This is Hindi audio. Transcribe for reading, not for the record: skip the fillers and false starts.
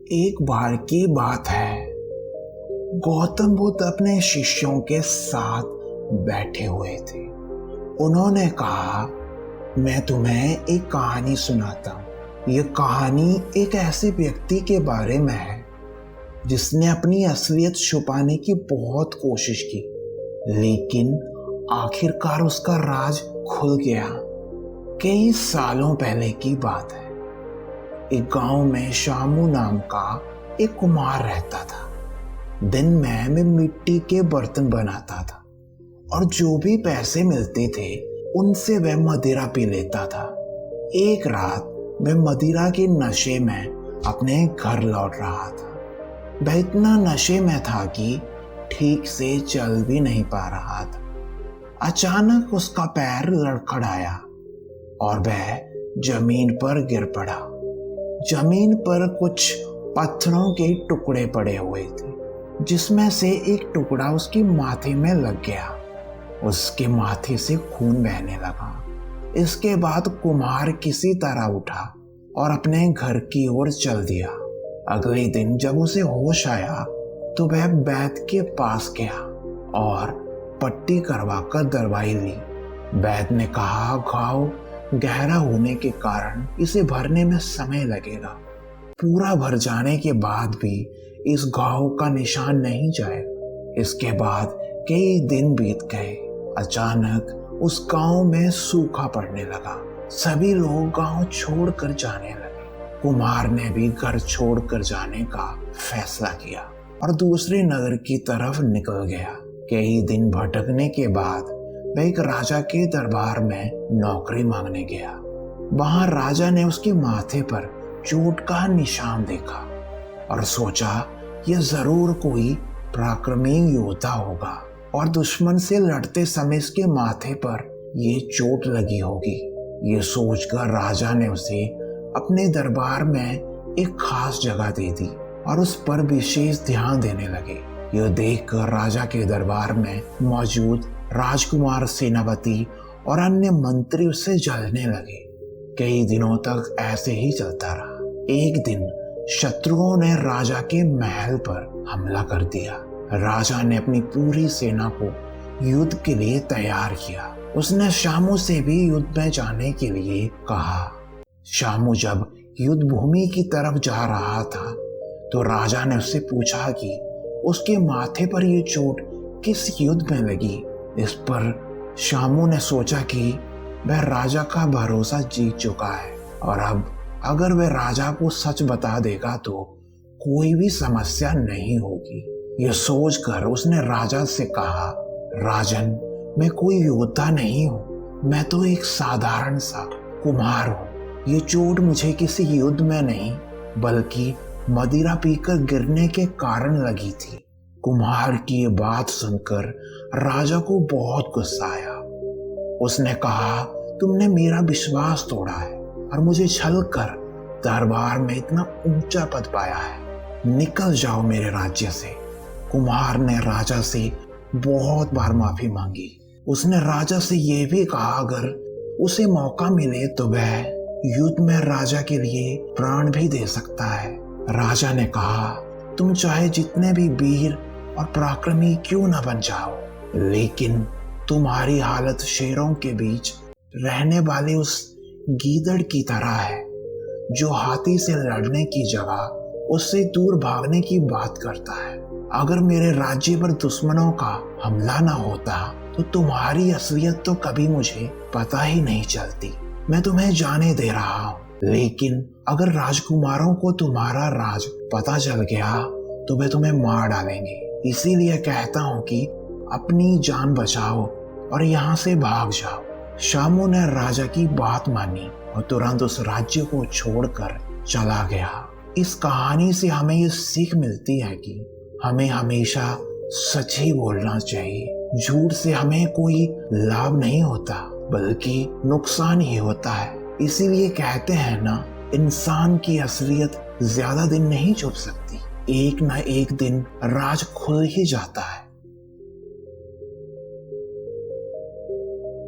एक बार की बात है, गौतम बुद्ध अपने शिष्यों के साथ बैठे हुए थे। उन्होंने कहा, मैं तुम्हें एक कहानी सुनाता हूँ। ये कहानी एक ऐसे व्यक्ति के बारे में है जिसने अपनी असलियत छुपाने की बहुत कोशिश की, लेकिन आखिरकार उसका राज खुल गया। कई सालों पहले की बात है। एक गांव में शामू नाम का एक कुम्हार रहता था। दिन में मैं मिट्टी के बर्तन बनाता था और जो भी पैसे मिलते थे उनसे वह मदिरा पी लेता था। एक रात मैं मदिरा के नशे में अपने घर लौट रहा था। वह इतना नशे में था कि ठीक से चल भी नहीं पा रहा था। अचानक उसका पैर लड़खड़ाया और वह जमीन पर गिर पड़ा। जमीन पर कुछ पत्थरों के टुकड़े पड़े हुए थे, जिसमें से एक टुकड़ा उसके माथे में लग गया। उसके माथे से खून बहने लगा। इसके बाद कुम्हार किसी तरह उठा और अपने घर की ओर चल दिया। अगले दिन जब उसे होश आया तो वह वैद्य के पास गया और पट्टी करवाकर दवाई ली। वैद्य ने कहा, घाव गहरा होने के कारण इसे भरने में समय लगेगा। पूरा भर जाने के बाद भी इस घाव का निशान नहीं जाएगा। इसके बाद कई दिन बीत गए। अचानक उस गांव में सूखा पड़ने लगा। सभी लोग गांव छोड़कर जाने लगे। कुम्हार ने भी घर छोड़कर जाने का फैसला किया और दूसरे नगर की तरफ निकल गया। कई दिन भटकने के बाद वह एक राजा के दरबार में नौकरी मांगने गया। वहां राजा ने उसके माथे पर चोट का निशान देखा और सोचा, यह जरूर कोई पराक्रमी योद्धा होगा और दुश्मन से लड़ते समय इसके माथे पर ये चोट लगी होगी। ये सोचकर राजा ने उसे अपने दरबार में एक खास जगह दे दी और उस पर विशेष ध्यान देने लगे। यह देखकर राजा के दरबार में मौजूद राजकुमार, सेनापति और अन्य मंत्री उससे जलने लगे। कई दिनों तक ऐसे ही चलता रहा। एक दिन शत्रुओं ने राजा के महल पर हमला कर दिया। राजा ने अपनी पूरी सेना को युद्ध के लिए तैयार किया। उसने शामू से भी युद्ध में जाने के लिए कहा। शामू जब युद्ध भूमि की तरफ जा रहा था तो राजा ने उससे पूछा कि उसके माथे पर यह चोट किस युद्ध में लगी। इस पर शामू ने सोचा कि वह राजा का भरोसा जीत चुका है और अब अगर वह राजा को सच बता देगा तो कोई भी समस्या नहीं होगी। यह सोचकर उसने राजा से कहा, राजन, मैं कोई योद्धा नहीं हूँ, मैं तो एक साधारण सा कुम्हार हूँ। ये चोट मुझे किसी युद्ध में नहीं बल्कि मदिरा पीकर गिरने के कारण लगी थी। कुम्हार की ये बात सुनकर राजा को बहुत गुस्सा आया। उसने कहा, तुमने मेरा विश्वास तोड़ा है और मुझे छल कर दरबार में इतना ऊंचा पद पाया है। निकल जाओ मेरे राज्य से। कुम्हार ने राजा से बहुत बार माफी मांगी। उसने राजा से यह भी कहा, अगर उसे मौका मिले तो वह युद्ध में राजा के लिए प्राण भी दे सकता है। राजा ने कहा, तुम चाहे जितने भी वीर और पराक्रमी क्यों न बन जाओ, लेकिन तुम्हारी हालत शेरों के बीच रहने वाले उस गीदड़ की तरह है जो हाथी से लड़ने की जगह उससे दूर भागने की बात करता है। अगर मेरे राज्य पर दुश्मनों का हमला न होता तो तुम्हारी असलियत तो कभी मुझे पता ही नहीं चलती। मैं तुम्हें जाने दे रहा हूँ, लेकिन अगर राजकुमारों को तुम्हारा राज पता चल गया तो वे तुम्हें मार डालेंगे। इसीलिए कहता हूँ कि अपनी जान बचाओ और यहाँ से भाग जाओ। शामू ने राजा की बात मानी और तुरंत उस राज्य को छोड़कर चला गया। इस कहानी से हमें ये सीख मिलती है कि हमें हमेशा सच ही बोलना चाहिए। झूठ से हमें कोई लाभ नहीं होता बल्कि नुकसान ही होता है। इसीलिए कहते हैं ना, इंसान की असलियत ज्यादा दिन नहीं छुप सकती। एक न एक दिन राज खुल ही जाता है।